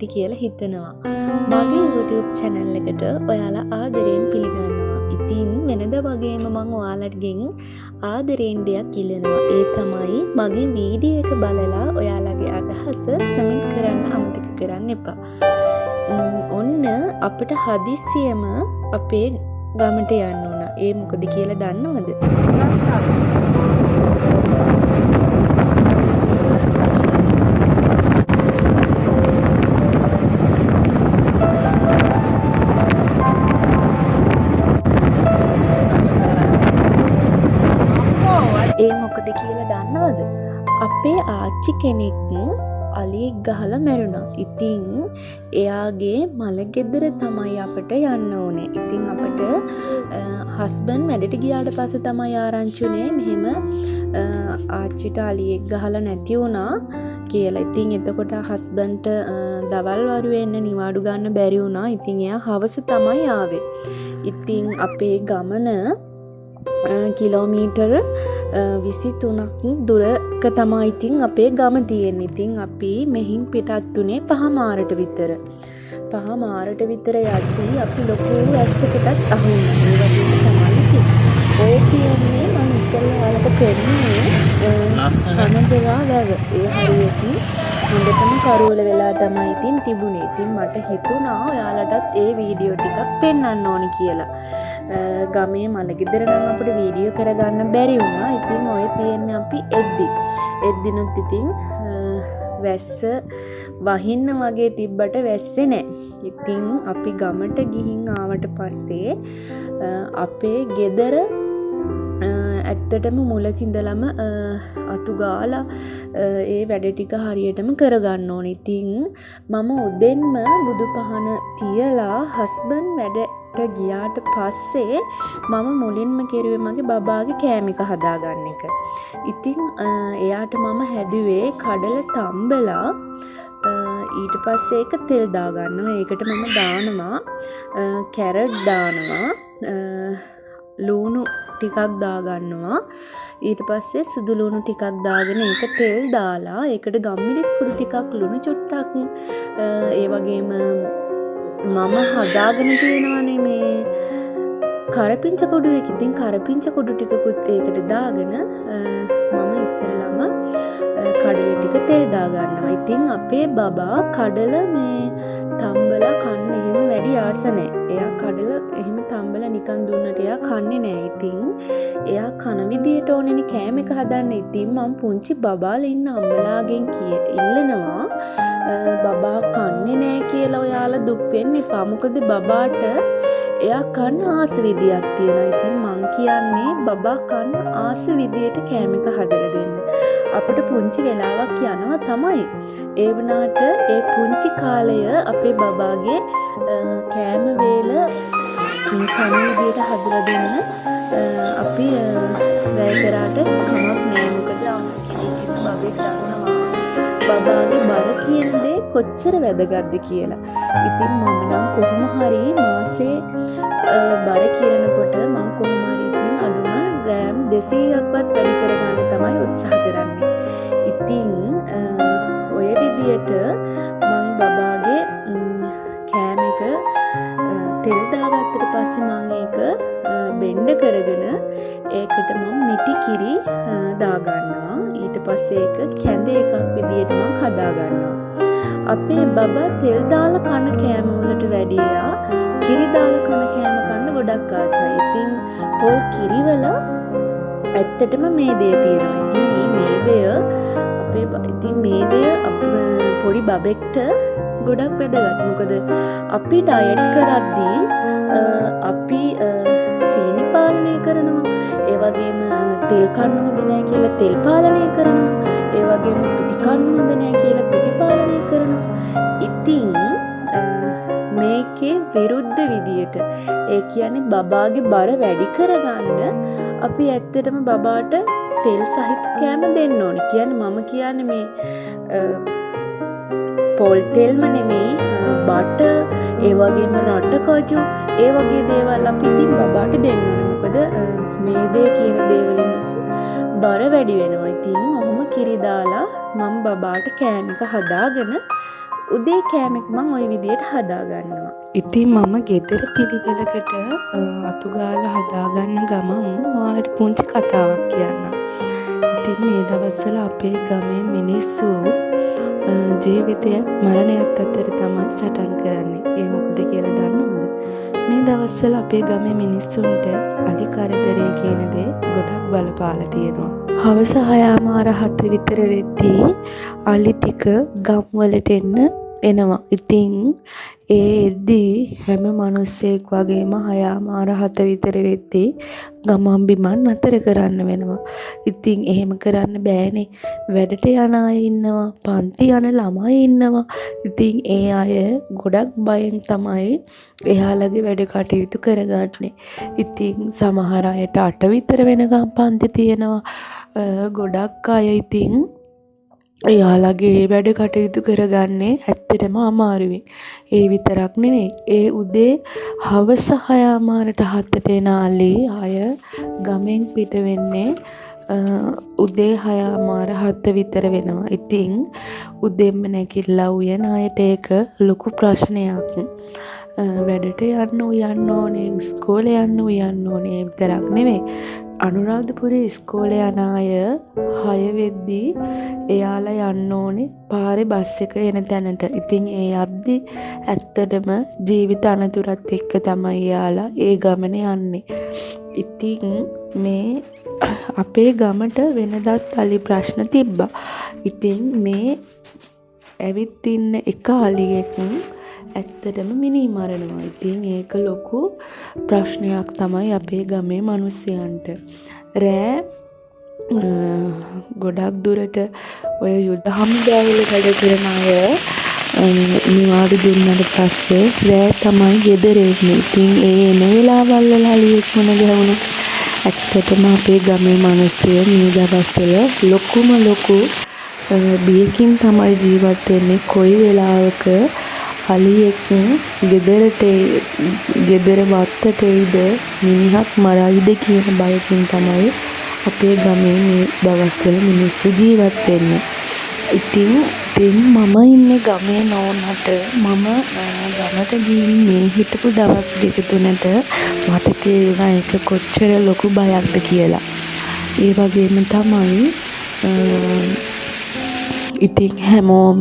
ඇති කියලා හිතනවා. මගේ YouTube channel එකට ඔයාලා ආදරයෙන් පිළිගන්නවා. ඉතින් වෙනද වගේම මම ඔයාලටගෙන් ආදරයෙන් දෙයක් ඉල්ලනවා. ඒ තමයි මගේ වීඩියෝ එක බලලා ඔයාලගේ අදහස කමෙන්ට් කරන්න අමතක කරන්න එපා. ඔන්න අපිට හදිස්සියම අපේ ගමට යන්න ඕන. ඒ මොකද කියලා දන්නවද? ඒ මොකද කියලා දන්නවද? අපේ ආච්චි කෙනෙක් අලියෙක් ගහලා මැරුණා. ඉතින් එයාගේ මලගෙදර තමයි අපිට යන්න ඕනේ. ඉතින් අපිට හස්බන්ඩ් වැඩට ගියාට පස්සේ තමයි ආරංචි උනේ මෙහෙම ආච්චිට අලියෙක් ගහලා නැති වුණා කියලා. ඉතින් එතකොට හස්බන්ඩ්ට දවල් වරුවෙන්න නිවාඩු ගන්න බැරි වුණා. ඉතින් එයා හවස තමයි ආවේ. ඉතින් අපේ ගමන කිලෝමීටර් 23ක් දුරක තමයි ඉතින් අපේ ගම තියෙන්නේ. ඉතින් අපි මෙහින් පිටත් උනේ 5 මාරට විතර. 5 මාරට විතර යද්දී අපි ලොකු ඇස්සකටත් අහු වුණා. ඒ වගේම තමයි ඔය කියන්නේ මම ඉස්සෙල්ලා ඔයාලට පෙන්නන්නේ කනදලා වැව. ඒ හරියට හොඳටම කරවල වෙලා තමයි ඉතින් තිබුණේ. ඉතින් මට හිතුණා ඔයාලටත් ඒ වීඩියෝ ටිකක් පෙන්වන්න ඕනි කියලා. ගමේ මලගෙදර නම් අපිට වීඩියෝ කරගන්න බැරි වුණා. ඉතින් ඔය තියෙන්නේ අපි එද්දිනුත් ඉතින් වැස්ස වහින්න වගේ තිබ්බට වැස්සේ නැහැ. ඉතින් අපි ගමට ගිහින් ආවට පස්සේ අපේ ගෙදර ඇත්තටම මුලක ඉඳලම අතු ගාලා ඒ වැඩ ටික හරියටම කරගන්න ඕනේ. ඉතින් මම උදෙන්ම බුදු පහන තියලා හස්බන්ඩ් වැඩට ගියාට පස්සේ මම මුලින්ම කෙරුවේ මගේ බබාගේ කෑම එක හදාගන්න එක. ඉතින් එයාට මම හැදුවේ කඩල තම්බලා ඊට පස්සේ ඒක තෙල් දාගන්නවා. ඒකට මම දානවා කැරට් දානවා ලූණු ටිකක් දාගන්නවා. ඊට පස්සේ සුදු ලුණු ටිකක් දාගෙන ඒක තෙල් දාලා ඒකට ගම්මිරිස් කුඩු ටිකක් ලුණු චුට්ටක් ඒ වගේම මම හදාගෙන තියෙනවානේ මේ කරපිංච කුඩු එක. ඉතින් කරපිංච කුඩු ටිකකුත් ඒකට දාගෙන මම ඉස්සෙල්ලාම කඩල ටික තෙල් දාගන්නවා. ඉතින් අපේ බබා කඩල මේ තම්බලා කන්න එහෙම වැඩි ආස නැහැ. එයා කඩල එහෙම තම්බලා නිකන් දුන්නට එයා කන්නේ නැහැ. ඉතින් එයා කන විදියට ඕනේනේ කෑම එක හදන්න. ඉතින් මම පුංචි බබාලා ඉන්න අම්මලාගෙන් ඉල්ලනවා බබා කන්නේ නැහැ කියලා ඔයාලා දුක් වෙන්න එපා. මොකද බබාට එයා කන්න ආස විදියක් තියෙනවා. ඉතින් මං කියන්නේ බබා කන්න ආස විදියට කෑම එක හදලා දෙන්න. අපිට පුංචි වෙලාවක් යනවා තමයි. ඒ වුණාට ඒ පුංචි කාලය අපේ බබාගේ කෑම වේල කන විදියට හදලා දෙන්න අපි වැය කරාට කමක් නෑ. මොකද අම්මා කෙනෙක් බබෙක් දන්නවා බබාගේ බර කියන දේ කොච්චර වැදගත්ද කියලා. ඉතින් මම නම් කොහොම හරි මාසේ බර කිරනකොට මම කොහොම හරි ඉතින් අඩුම ග්‍රෑම් 200ක්වත් වැඩි කරගන්න තමයි උත්සාහ කරන්නේ. ඉතින් ඔය විදියට මම බබාගේ කෑම එක තෙල් දාගත්තට පස්සේ මම ඒක බෙන්ඩ කරගෙන ඒකට මම මිටි කිරි දාගන්නවා. ඊට පස්සේ ඒක කැඳ එකක් විදියට මම හදාගන්නවා. අපේ බබා තෙල් දාලා කන කෑම වලට වැඩිය කිරි දාලා කන කෑම කන්න ගොඩක් ආසයි. ඉතින් පොල් කිරිවල ඇත්තටම මේදේ තියෙනවා. ඉතින් මේ මේදය පොඩි බබෙක්ට ගොඩක් වැදගත්. මොකද අපි ඩයට් කරද්දී අපි සීනි පාලනය කරනවා. ඒ වගේම තෙල් කන්න හොඳ නැහැ කියලා තෙල් පාලනය කරනවා. ඒ වගේම පිටි කන්න හොඳ නැහැ කියලා පිටි පාලනය කරනවා. ඉතින් මේකේ විරුද්ධ විදියට ඒ කියන්නේ බබාගේ බර වැඩි කරගන්න අපි ඇත්තටම බබාට තෙල් සහිත කෑම දෙන්න ඕනේ. කියන්නේ මම කියන්නේ මේ පොල් තෙල්ම නෙමෙයි බටර් ඒ වගේම රට කජු ඒ වගේ දේවල් අපි ඉතින් බබාට දෙන්න ඕනේ. මොකද මේ දේ කියන දේවලින් බර වැඩි වෙනවා. ඉතින් ඔහොම කිරි දාලා මම බබාට කෑම එක හදාගෙන උදේ කෑම එක මම ওই විදියට හදා ගන්නවා. ඉතින් මම ගෙදර පිළිවෙලකට අතු ගාලා හදාගන්න ගමන් ඔයාලට පුංචි කතාවක් කියන්නම්. ඉතින් මේ දවස්වල අපේ ගමේ මිනිස්සු ජීවිතයක් මරණයක් අතර තමයි සටන් කරන්නේ. ඒ මොකද කියලා දන්නවද? මේ දවස්වල අපේ ගමේ මිනිස්සුන්ට අලි කරදරය කියන දේ ගොඩක් බලපාලා තියෙනවා. හවස 6:00 විතර වෙද්දී අලි ටික ගම් වලට එනවා. ඉතින් ඒ එද්දී හැම මිනිස්සෙක් වගේම 6:00 විතර වෙද්දී ගමන් බිමන් අතර කරන්න වෙනවා. ඉතින් එහෙම කරන්න බෑනේ. වැඩට යන අය ඉන්නවා, පන්ති යන ළමයි ඉන්නවා. ඉතින් ඒ අය ගොඩක් බයෙන් තමයි එයාලගේ වැඩ කටයුතු කරගන්නේ. ඉතින් සමහර අයට 8 විතර වෙනකම් පන්ති තියෙනවා. ගොඩක් අය ඉතින් එයාලගේ වැඩ කටයුතු කරගන්නේ ඇත්තටම අමාරුවෙන්. ඒ විතරක් නෙවෙයි. ඒ උදේ හවස 6:00 එන අලි අය ගමෙන් පිට වෙන්නේ උදේ 6:00 විතර වෙනවා. ඉතින් උදෙන්ම නැගිටලා උයන අයට ඒක ලොකු ප්‍රශ්නයක්. වැඩට යන්න උයන්න ඕනේ, ඉස්කෝලේ යන්න උයන්න ඕනේ විතරක් නෙවෙයි. අනුරාධපුරේ ඉස්කෝලේ යන අය 6 වෙද්දී එයාලා යන්න ඕනේ පාරේ බස් එක එන තැනට. ඉතින් ඒ යද්දි ඇත්තටම ජීවිත අනතුරත් එක්ක තමයි එයාලා ඒ ගමන යන්නේ. ඉතින් මේ අපේ ගමට වෙනදත් අලි ප්‍රශ්න තිබ්බා. ඉතින් මේ ඇවිත් ඉන්න එක අලියෙක් ඇත්තටම මිනී මරනවා. ඉතින් ඒක ලොකු ප්‍රශ්නයක් තමයි අපේ ගමේ මිනිස්සුන්ට. රෑ ගොඩක් දුරට ඔය යුද හමුදාවල වැඩ කරන අය නිවාඩු දුන්නට පස්සේ රෑ තමයි ගෙදර එන්නේ. ඉතින් ඒ එන වෙලාවල් වල අලියෙක් මුණ ගැහුණා. ඇත්තටම අපේ ගමේ මිනිස්සු මේ දවස්වල ලොකු බියකින් තමයි ජීවත් වෙන්නේ. කොයි වෙලාවක අලියෙක් ගෙදර වත්තට එයිද, මිනිහක් මරයිද කියන බයකින් තමයි අපේ ගමේ මේ දවස්වල මිනිස්සු ජීවත් වෙන්නේ. ඉතින් මම ඉන්නේ ගමේ නෝනට මම ගමට ගිහින් මේ හිටපු දවස් දෙක තුනට මට තේරුණා ඒක කොච්චර ලොකු බයක්ද කියලා. ඒ වගේම තමයි ඉතින් හැමෝම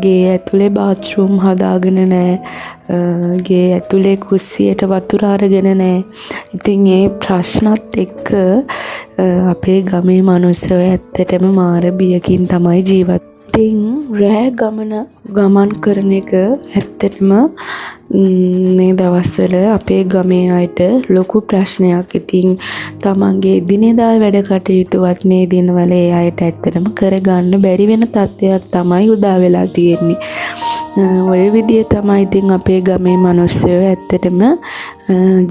ගේ ඇතුලේ බාත්රූම් හදාගෙන නැහැ. ගේ ඇතුලේ කුස්සියට වතුර අරගෙන නැහැ. ඉතින් ඒ ප්‍රශ්නත් එක්ක අපේ ගමේ මිනිස්සු ඇත්තටම මාර බියකින් තමයි ජීවත්. ඉතින් රෑ ගමන් කරන එක ඇත්තටම මේ දවස්වල අපේ ගමේ අයට ලොකු ප්‍රශ්නයක්. ඉතින් තමන්ගේ දිනෙදා වැඩ කටයුතුවත් මේ දිනවල ඒ අයට ඇත්තටම කරගන්න බැරි වෙන තත්ත්වයක් තමයි උදා වෙලා තියෙන්නේ. ඔය විදිය තමයි ඉතින් අපේ ගමේ මිනිස්සු ඇත්තටම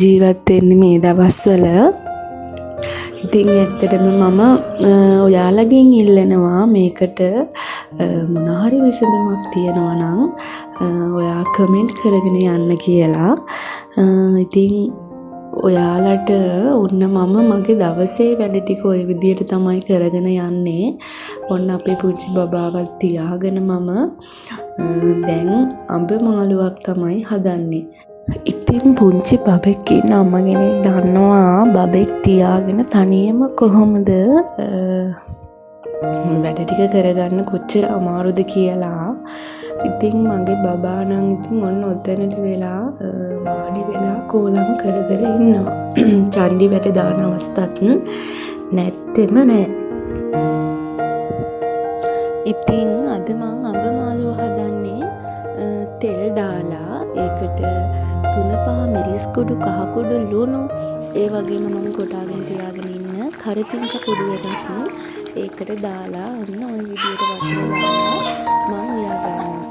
ජීවත් වෙන්නේ මේ දවස්වල. ඉතින් ඇත්තටම මම ඔයාලගෙන් ඉල්ලනවා මේකට මොන හරි විසඳුමක් තියෙනවා නම් ඔයා කමෙන්ට් කරගෙන යන්න කියලා. ඉතින් ඔයාලට ඔන්න මම මගේ දවසේ වැඩ ටික ওই විදියට තමයි කරගෙන යන්නේ. ඔන්න අපේ පුංචි බබාවත් තියාගෙන මම දැන් අඹ මාළුවක් තමයි හදන්නේ. ඉතින් පුංචි බබෙක් ඉන්න අම්මා කෙනෙක් දන්නවා බබෙක් තියාගෙන තනියම කොහොමද වැඩ ටික කරගන්න කොච්චර අමාරුද කියලා. ඉතින් මගේ බබා නම් ඉතින් ඔන්න ඔතනට වෙලා වාඩි වෙලා කෝලම් කර ඉන්නවා. චණ්ඩි වැට දාන අවස්ථත් නැත්තෙම නෑ. ඉතින් අද මම අඹ මාළුව හදන්නේ තෙල් දාලා ඒකට 3-5 මිරිස් කුඩු, කහ කුඩු, ලුණු, ඒ වගේම මම කොටාගෙන තියාගෙන ඉන්න කරපිංච කුඩු එකක් ඒකට දාලා ඔන්න ওই විදියට වටලා මම උයා ගන්නවා.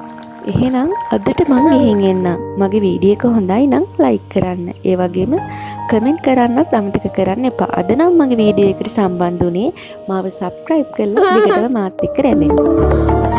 එහෙනම් අදට මම ගිහින් එන්න. මගේ වීඩියෝ එක හොඳයි නම් ලයික් කරන්න. ඒ වගේම කමෙන්ට් කරන්නත් අමතක කරන්න එපා. අද නම් මගේ වීඩියෝ එකට සම්බන්ධ වුණේ මාව සබ්ස්ක්‍රයිබ් කරලා දිගටම මාත් එක්ක රැඳෙන්න.